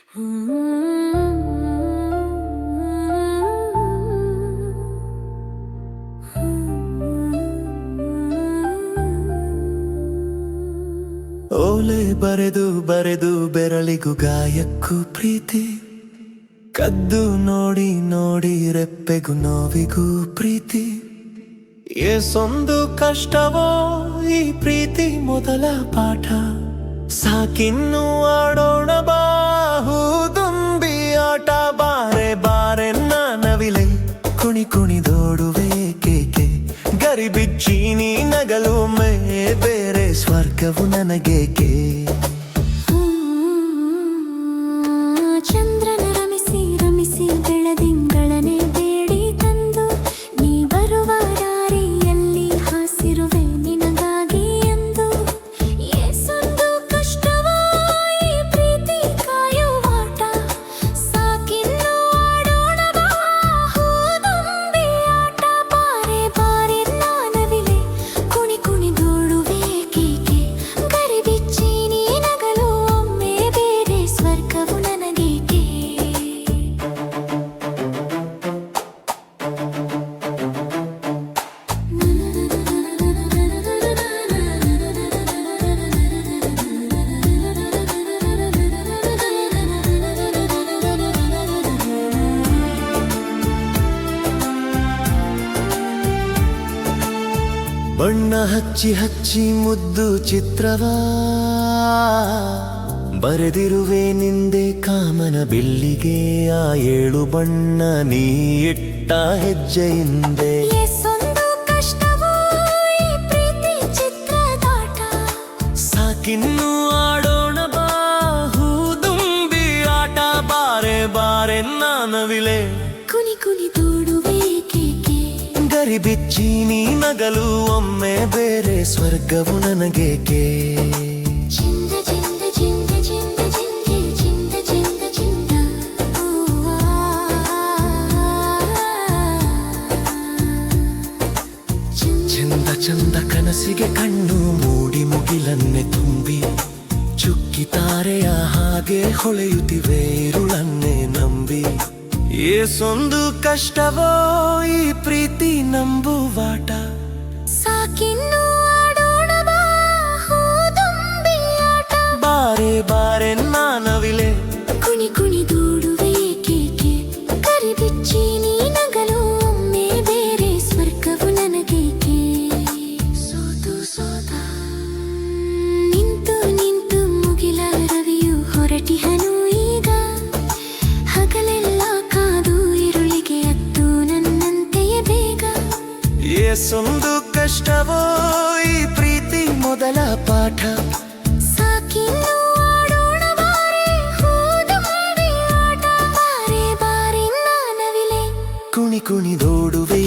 ಓಲೆ ಬರೆದು ಬರೆದು ಬೆರಳಿಗೂ ಗಾಯಕ್ಕೂ ಪ್ರೀತಿ, ಕದ್ದು ನೋಡಿ ನೋಡಿ ರೆಪ್ಪೆಗೂ ನೋವಿಗೂ ಪ್ರೀತಿ. ಎಸೊಂದು ಕಷ್ಟವೋ ಈ ಪ್ರೀತಿ ಮೊದಲ ಪಾಠ, ಸಾಕಿನ್ನು ಆಡೋಣ ಬಾಹು ತುಂಬಿ ಆಟ. ಬಾರೆ ಬಾರೆ ನವಿಲೆ ಕುಣಿ ಕುಣಿದೋಡುವೆ ಕೇಕೆ, ಗರಿಬಿಚ್ಚಿ ನೀ ನಗಲು ಮೇ ಬೇರೆ ಸ್ವರ್ಗವು ನನಗೇಕೆ. ಚಂದ್ರನ ರಮಿಸಿ ರಮಿಸಿ ಬೆಳದಿಂಗಳನೆ ಬೇಡಿ ತಂದು, ನೀ ಬರುವ ದಾರಿಯಲ್ಲಿ ಹಾಸಿರುವೆ ನಿನಗಾಗಿ ಎಂದು. ಎಸೊಂದು ಕಷ್ಟವೋ ಈ ಪ್ರೀತಿ ಕಾಯುವಾಟ, ಸಾಕಿನ್ನು ಆಡೋಣ ಬಾಹು ತುಂಬಿ ಆಟ. ಬಾರೆ ಬಾರೆ ನವಿಲೆ ಕುಣಿ ಕುಣಿದೋಡುವೆ ಕೇಕೆ, ಗರಿಬಿಚ್ಚಿ ನೀ ನಗಲು ಒಮ್ಮೆ ಬೇರೆ ಸ್ವರ್ಗವು ನನಗೇಕೆ. ಬಣ್ಣ ಹಚ್ಚಿ ಹಚ್ಚಿ ಮುದ್ದು ಚಿತ್ರವಾ ಬರೆದಿರುವೆ ನಿಂದೆ ಕಾಮನ ಬಿಲ್ಲಿಗೆ. ಆ 7 ಬಣ್ಣ ನೀ ಇಟ್ಟ ಹೆಜ್ಜೆಯಿಂದೆ. ಎಸೊಂದು ಕಷ್ಟವೋ ಈ ಪ್ರೀತಿ ಚಿತ್ರದಾಟ, ಸಾಕಿನ್ನು ಆಡೋಣ ಬಾಹು ತುಂಬಿ ಆಟ. ಬಾರೆ ಬಾರೆ ನವಿಲೆ ಕುಣಿ ಕುಣಿದೋಡುವೆ ಕೇಕೆ, ಗರಿಬಿಚ್ಚಿ ನೀ ನಗಲು ಒಮ್ಮೆ ಬೇರೆ ಸ್ವರ್ಗವು ನನಗೇಕೆ. ಚಿಂದ ಚಿಂದ ಚಿಂದ ಚಿಂದ ಚಿಂದ ಚಿಂದ ಚಿಂದ ಚಿಂದ. ಚಂದ ಚಂದ ಕನಸಿಗೆ ಕಣ್ಣು ಮೂಡಿ ಮುಗಿಲನ್ನೆ ತುಂಬಿ, ಚುಕ್ಕಿ ತಾರೆಯ ಹಾಗೆ ಹೊಳೆಯುತ್ತಿವೆ ಇರುಳನ್ನೇ ನಂಬಿ. ಏಸೊಂದು ಕಷ್ಟವೋ ಈ ಪ್ರೀತಿ ನಂಬುವಾಟ, ಸಾಕಿನ್ನು ಆಡೋಣ ಬಾಹು ತುಂಬಿ ಆಟ. ಬಾರೆ ಬಾರೆ ನವಿಲೆ ಕುಣಿ ಕುಣಿದೋಡುವೆ ಕೇಕೆ, ಗರಿಬಿಚ್ಚಿ ನೀ ನಗಲು ಒಮ್ಮೆ ಬೇರೆ ಸ್ವರ್ಗವು ನನಗೇಕೆ. ಸೋತು ಸೋತ ನಿಂತು ನಿಂತು ಮುಗಿಲ ರವಿಯು ಹೊರಟಿಹನು ಈಗ, ಹಗಲೆಲ್ಲ ಕಾದು ಇರುಳಿಗೆ ಅತ್ತು ನನ್ನಂತೆಯೇ ಬೇಗ. ಏಸೊಂದು ಕಷ್ಟವೋ ಈ ಪ್ರೀತಿ ಮೊದಲ ಪಾಠ, ಸಾಕಿನ್ನು ಆಡೋಣ ಬಾರೆ ತುಂಬಿ ಆಟ. ಬಾರೆ ಬಾರೆ ನವಿಲೆ ಕುಣಿ ಕುಣಿದೋಡುವೆ